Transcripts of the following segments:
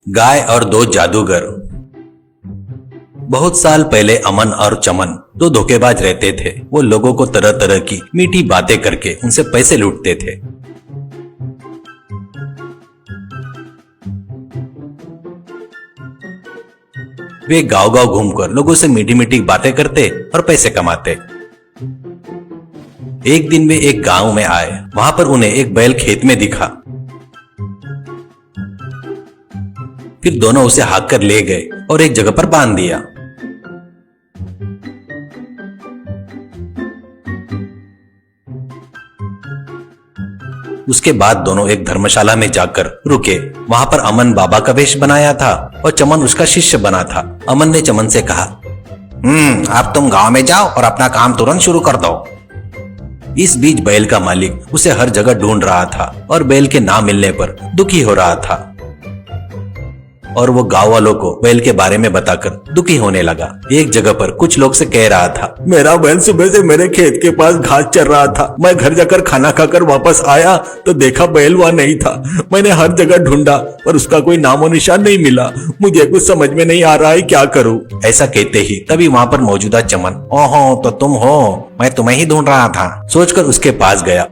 गाय और दो जादूगर। बहुत साल पहले अमन और चमन दो धोखेबाज रहते थे। वो लोगों को तरह तरह की मीठी बातें करके उनसे पैसे लूटते थे। वे गांव गांव घूमकर लोगों से मीठी मीठी बातें करते और पैसे कमाते। एक दिन वे एक गांव में आए। वहां पर उन्हें एक बैल खेत में दिखा। फिर दोनों उसे हाँक कर ले गए और एक जगह पर बांध दिया। उसके बाद दोनों एक धर्मशाला में जाकर रुके। वहां पर अमन बाबा का वेश बनाया था और चमन उसका शिष्य बना था। अमन ने चमन से कहा, अब तुम गांव में जाओ और अपना काम तुरंत शुरू कर दो। इस बीच बैल का मालिक उसे हर जगह ढूंढ रहा था और बैल के ना मिलने पर दुखी हो रहा था। और वो गांव वालों को बैल के बारे में बताकर दुखी होने लगा। एक जगह पर कुछ लोग से कह रहा था, मेरा बैल सुबह से मेरे खेत के पास घास चर रहा था। मैं घर जाकर खाना खाकर वापस आया तो देखा बैल वहां नहीं था। मैंने हर जगह ढूंढा पर उसका कोई नामो निशान नहीं मिला। मुझे कुछ समझ में नहीं आ रहा है, क्या करूं? ऐसा कहते ही तभी वहां पर मौजूदा चमन, ओहो तो तुम हो, मैं तुम्हें ही ढूंढ रहा था, सोचकर उसके पास गया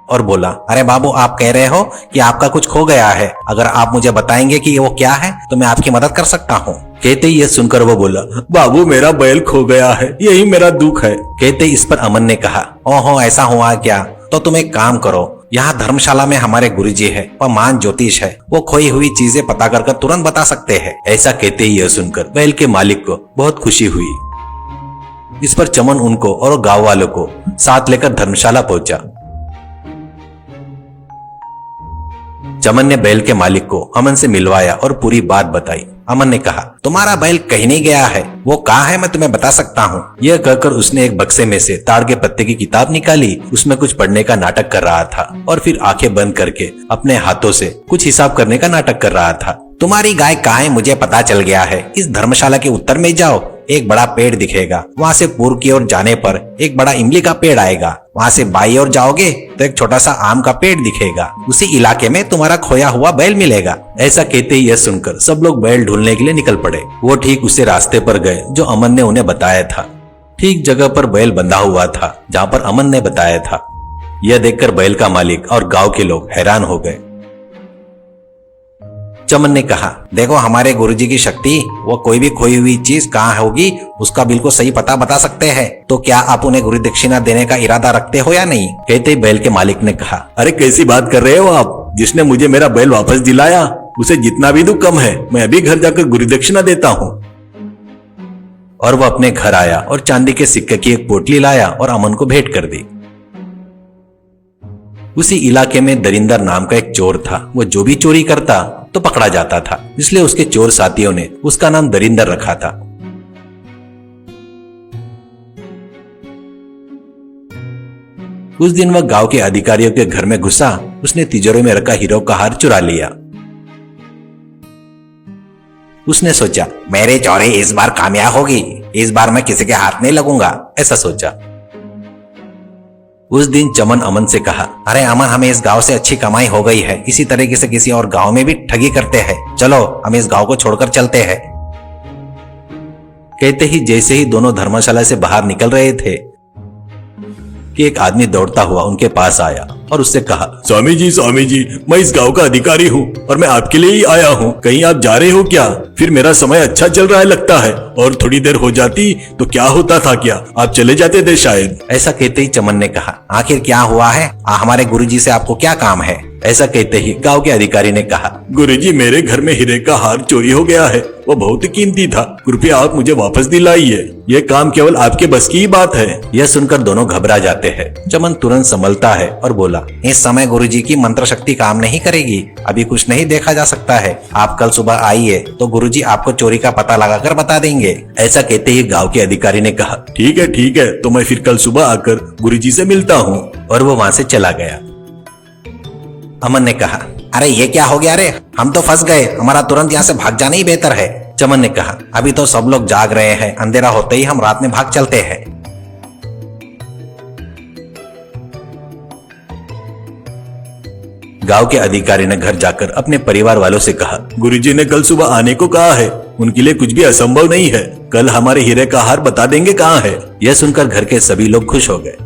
और बोला, अरे बाबू, आप कह रहे हो कि आपका कुछ खो गया है। अगर आप मुझे बताएंगे कि वो क्या है तो मैं आपकी मदद कर सकता हूँ। कहते ही यह सुनकर वो बोला, बाबू मेरा बैल खो गया है, यही मेरा दुख है। कहते इस पर अमन ने कहा, ओहो ऐसा हुआ क्या? तो तुम एक काम करो, यहाँ धर्मशाला में हमारे गुरुजी है, वह महान ज्योतिष है। वो खोई हुई चीजें पता कर तुरंत बता सकते हैं। ऐसा कहते ही यह सुनकर बैल के मालिक को बहुत खुशी हुई। इस पर चमन उनको और गाँव वालों को साथ लेकर धर्मशाला पहुंचा। चमन ने बैल के मालिक को अमन से मिलवाया और पूरी बात बताई। अमन ने कहा, तुम्हारा बैल कहीं नहीं गया है, वो कहाँ है मैं तुम्हें बता सकता हूँ। यह कहकर उसने एक बक्से में से ताड़ के पत्ते की किताब निकाली। उसमें कुछ पढ़ने का नाटक कर रहा था और फिर आंखें बंद करके अपने हाथों से कुछ हिसाब करने का नाटक कर रहा था। तुम्हारी गाय कहाँ है मुझे पता चल गया है। इस धर्मशाला के उत्तर में जाओ, एक बड़ा पेड़ दिखेगा। वहाँ से पूर्व की ओर जाने पर एक बड़ा इमली का पेड़ आएगा। वहाँ से बाई ओर जाओगे तो एक छोटा सा आम का पेड़ दिखेगा। उसी इलाके में तुम्हारा खोया हुआ बैल मिलेगा। ऐसा कहते ही यह सुनकर सब लोग बैल ढूंढने के लिए निकल पड़े। वो ठीक उसी रास्ते पर गए जो अमन ने उन्हें बताया था। ठीक जगह पर बैल बंधा हुआ था जहाँ पर अमन ने बताया था। यह देखकर बैल का मालिक और गाँव के लोग हैरान हो गए। चमन ने कहा, देखो हमारे गुरुजी की शक्ति, वो कोई भी खोई हुई चीज कहाँ होगी उसका बिल्कुल सही पता बता सकते हैं। तो क्या आप उन्हें गुरु दक्षिणा देने का इरादा रखते हो या नहीं? कहते ही बैल के मालिक ने कहा, अरे कैसी बात कर रहे हो आप? जिसने मुझे मेरा बैल वापस दिलाया उसे जितना भी दुख कम है। मैं अभी घर जाकर गुरु दक्षिणा देता हूँ। और वो अपने घर आया और चांदी के सिक्के की एक पोटली लाया और अमन को भेंट कर दी। उसी इलाके में दरिंदर नाम का एक चोर था। वो जो भी चोरी करता तो पकड़ा जाता था, इसलिए उसके चोर साथियों ने उसका नाम दरिंदर रखा था। उस दिन वह गांव के अधिकारियों के घर में घुसा। उसने तिजोरी में रखा हीरो का हार चुरा लिया। उसने सोचा, मेरी चोरी इस बार कामयाब होगी, इस बार मैं किसी के हाथ नहीं लगूंगा, ऐसा सोचा। उस दिन चमन अमन से कहा, अरे अमन, हमें इस गांव से अच्छी कमाई हो गई है। इसी तरीके से किसी और गांव में भी ठगी करते हैं। चलो हम इस गांव को छोड़कर चलते हैं। कहते ही जैसे ही दोनों धर्मशाला से बाहर निकल रहे थे कि एक आदमी दौड़ता हुआ उनके पास आया और उससे कहा, स्वामी जी, मैं इस गांव का अधिकारी हूँ और मैं आपके लिए ही आया हूँ। कहीं आप जा रहे हो क्या? फिर मेरा समय अच्छा चल रहा है लगता है, और थोड़ी देर हो जाती तो क्या होता था, क्या आप चले जाते थे शायद? ऐसा कहते ही चमन ने कहा, आखिर क्या हुआ है? हमारे गुरुजी से आपको क्या काम है? ऐसा कहते ही गांव के अधिकारी ने कहा, गुरुजी, मेरे घर में हीरे का हार चोरी हो गया है। वो बहुत ही कीमती था। कृपया आप मुझे वापस दिलाइए। यह काम केवल आपके बस की ही बात है। यह सुनकर दोनों घबरा जाते हैं। चमन तुरंत संभलता है और बोला, इस समय गुरुजी की मंत्र शक्ति काम नहीं करेगी। अभी कुछ नहीं देखा जा सकता है। आप कल सुबह आइए तो गुरुजी आपको चोरी का पता लगाकर बता देंगे। ऐसा कहते ही गाँव के अधिकारी ने कहा, ठीक है, तो मैं फिर कल सुबह आकर गुरुजी से मिलता हूँ। और वो वहाँ से चला गया। अमन ने कहा, अरे ये क्या हो गया रे? हम तो फंस गए। हमारा तुरंत यहाँ से भाग जाना ही बेहतर है। चमन ने कहा, अभी तो सब लोग जाग रहे हैं, अंधेरा होते ही हम रात में भाग चलते हैं। गांव के अधिकारी ने घर जाकर अपने परिवार वालों से कहा, गुरुजी ने कल सुबह आने को कहा है, उनके लिए कुछ भी असंभव नहीं है। कल हमारे हीरे का हार बता देंगे कहाँ है। यह सुनकर घर के सभी लोग खुश हो गए।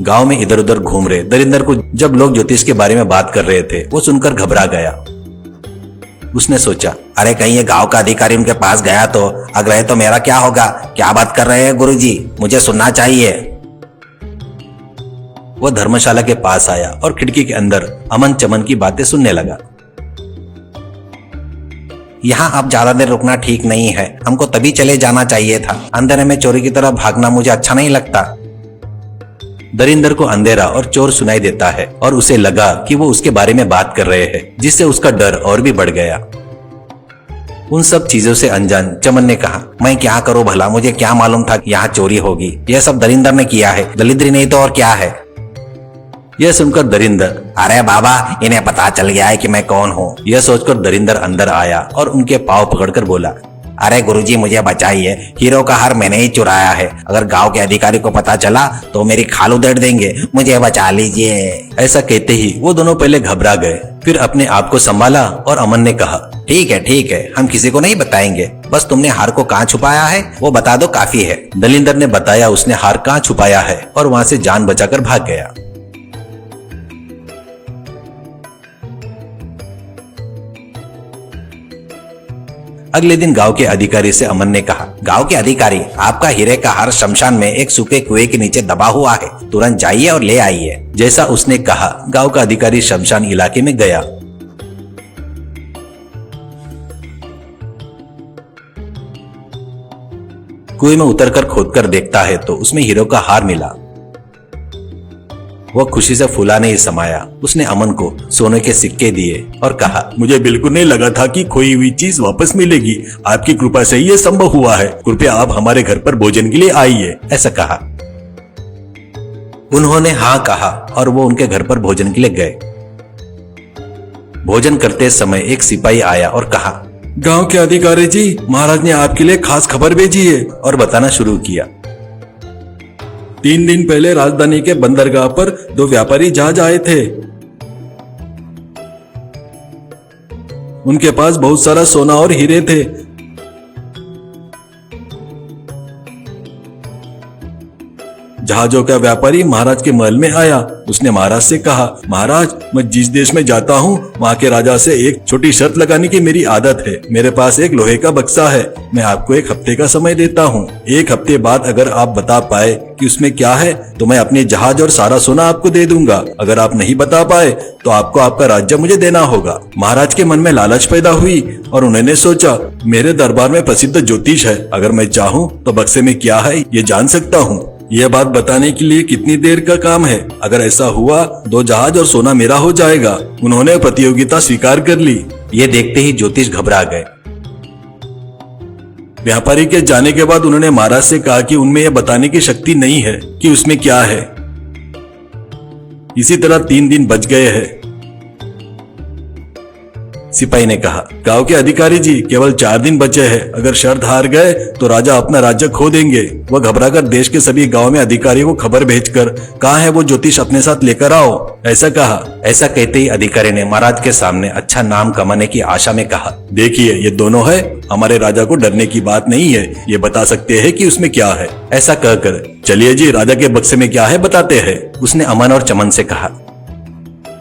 गांव में इधर उधर घूम रहे दरिंदर को जब लोग ज्योतिष के बारे में बात कर रहे थे, वो सुनकर घबरा गया। उसने सोचा, अरे कहीं ये गांव का अधिकारी उनके पास गया तो अगले तो मेरा क्या होगा? क्या बात कर रहे हैं गुरुजी, मुझे सुनना चाहिए। वह धर्मशाला के पास आया और खिड़की के अंदर अमन चमन की बातें सुनने लगा। यहाँ अब ज्यादा देर रुकना ठीक नहीं है, हमको तभी चले जाना चाहिए था। अंधेरे में चोरी की तरह भागना मुझे अच्छा नहीं लगता। दरिंदर को अंधेरा और चोर सुनाई देता है और उसे लगा कि वो उसके बारे में बात कर रहे हैं, जिससे उसका डर और भी बढ़ गया। उन सब चीजों से अनजान चमन ने कहा, मैं क्या करूं भला, मुझे क्या मालूम था कि यहाँ चोरी होगी। यह सब दरिंदर ने किया है, दलिद्री नहीं तो और क्या है। यह सुनकर दरिंदर, अरे बाबा इन्हें पता चल गया है कि मैं कौन हूँ। यह सोचकर दरिंदर अंदर आया और उनके पांव पकड़कर बोला, अरे गुरुजी मुझे बचाइए, हीरो का हार मैंने ही चुराया है। अगर गांव के अधिकारी को पता चला तो मेरी खाल उधेड़ देंगे, मुझे बचा लीजिए। ऐसा कहते ही वो दोनों पहले घबरा गए, फिर अपने आप को संभाला और अमन ने कहा, ठीक है, हम किसी को नहीं बताएंगे, बस तुमने हार को कहाँ छुपाया है वो बता दो, काफी है। दलिंदर ने बताया उसने हार कहाँ छुपाया है और वहाँ से जान बचाकर भाग गया। अगले दिन गांव के अधिकारी से अमन ने कहा, गांव के अधिकारी, आपका हीरे का हार शमशान में एक सूखे कुएं के नीचे दबा हुआ है, तुरंत जाइए और ले आइए। जैसा उसने कहा, गांव का अधिकारी शमशान इलाके में गया। कुएं में उतरकर खोदकर देखता है तो उसमें हीरो का हार मिला। वह खुशी से फूला नहीं समाया। उसने अमन को सोने के सिक्के दिए और कहा, मुझे बिल्कुल नहीं लगा था कि खोई हुई चीज वापस मिलेगी। आपकी कृपा से ये संभव हुआ है। कृपया आप हमारे घर पर भोजन के लिए आइए। ऐसा कहा। उन्होंने हाँ कहा और वो उनके घर पर भोजन के लिए गए। भोजन करते समय एक सिपाही आया और कहा, गांव के अधिकारी जी, महाराज ने आपके लिए खास खबर भेजी है। और बताना शुरू किया। 3 दिन पहले राजधानी के बंदरगाह पर 2 व्यापारी जहाज आए थे। उनके पास बहुत सारा सोना और हीरे थे। जहाजों का व्यापारी महाराज के महल में आया। उसने महाराज से कहा, महाराज मैं जिस देश में जाता हूँ वहाँ के राजा से एक छोटी शर्त लगाने की मेरी आदत है। मेरे पास एक लोहे का बक्सा है, मैं आपको 1 हफ्ते का समय देता हूँ। 1 हफ्ते बाद अगर आप बता पाए कि उसमें क्या है तो मैं अपने जहाज और सारा सोना आपको दे दूंगा। अगर आप नहीं बता पाए तो आपको आपका राज्य मुझे देना होगा। महाराज के मन में लालच पैदा हुई और उन्होंने सोचा, मेरे दरबार में प्रसिद्ध ज्योतिष है, अगर मैं चाहूँ तो बक्से में क्या है ये जान सकता हूँ। यह बात बताने के लिए कितनी देर का काम है। अगर ऐसा हुआ 2 जहाज और सोना मेरा हो जाएगा। उन्होंने प्रतियोगिता स्वीकार कर ली। ये देखते ही ज्योतिष घबरा गए। व्यापारी के जाने के बाद उन्होंने महाराज से कहा कि उनमें यह बताने की शक्ति नहीं है कि उसमें क्या है। इसी तरह 3 दिन बच गए हैं। सिपाही ने कहा, गांव के अधिकारी जी, केवल 4 दिन बचे हैं। अगर शर्त हार गए तो राजा अपना राज्य खो देंगे। वह घबराकर देश के सभी गांव में अधिकारियों को खबर भेजकर, कहाँ है वो ज्योतिष, अपने साथ लेकर आओ। ऐसा कहा। ऐसा कहते ही अधिकारी ने महाराज के सामने अच्छा नाम कमाने की आशा में कहा, देखिए ये दोनों है, हमारे राजा को डरने की बात नहीं है, ये बता सकते हैं कि उसमें क्या है। ऐसा कहकर, चलिए जी, राजा के बक्से में क्या है बताते हैं। उसने अमन और चमन से कहा।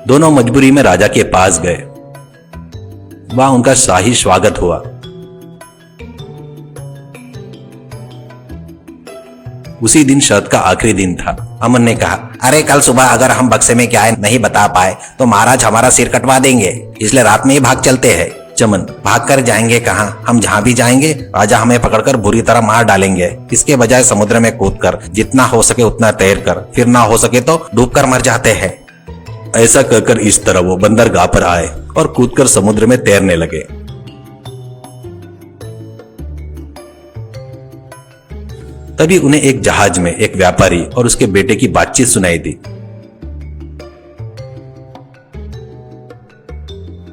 दोनों मजबूरी में राजा के पास गए। वहां उनका शाही स्वागत हुआ। उसी दिन शरत का आखिरी दिन था। अमन ने कहा, अरे कल सुबह अगर हम बक्से में क्या है नहीं बता पाए तो महाराज हमारा सिर कटवा देंगे, इसलिए रात में ही भाग चलते हैं। चमन, भाग कर जाएंगे कहाँ? हम जहाँ भी जाएंगे राजा हमें पकड़कर बुरी तरह मार डालेंगे। इसके बजाय समुद्र में कूदकर जितना हो सके उतना तैर कर, फिर ना हो सके तो डूबकर मर जाते हैं। ऐसा कहकर इस तरह वो बंदरगाह पर आए और कूदकर समुद्र में तैरने लगे। तभी उन्हें एक जहाज में एक व्यापारी और उसके बेटे की बातचीत सुनाई दी।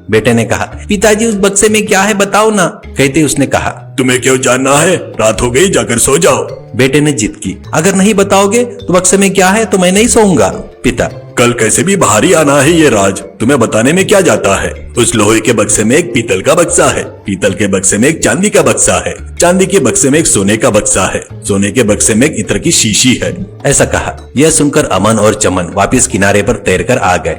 बेटे ने कहा, पिताजी उस बक्से में क्या है बताओ ना। कहते उसने कहा, तुम्हें क्यों जानना है, रात हो गई, जाकर सो जाओ। बेटे ने जिद की, अगर नहीं बताओगे तो बक्से में क्या है तो मैं नहीं सोऊंगा। पिता, कल कैसे भी बाहर ही आना है ये राज, तुम्हें बताने में क्या जाता है। उस लोहे के बक्से में एक पीतल का बक्सा है, पीतल के बक्से में एक चांदी का बक्सा है, चांदी के बक्से में एक सोने का बक्सा है, सोने के बक्से में एक इत्र की शीशी है। ऐसा कहा। यह सुनकर अमन और चमन वापस किनारे पर तैरकर आ गए।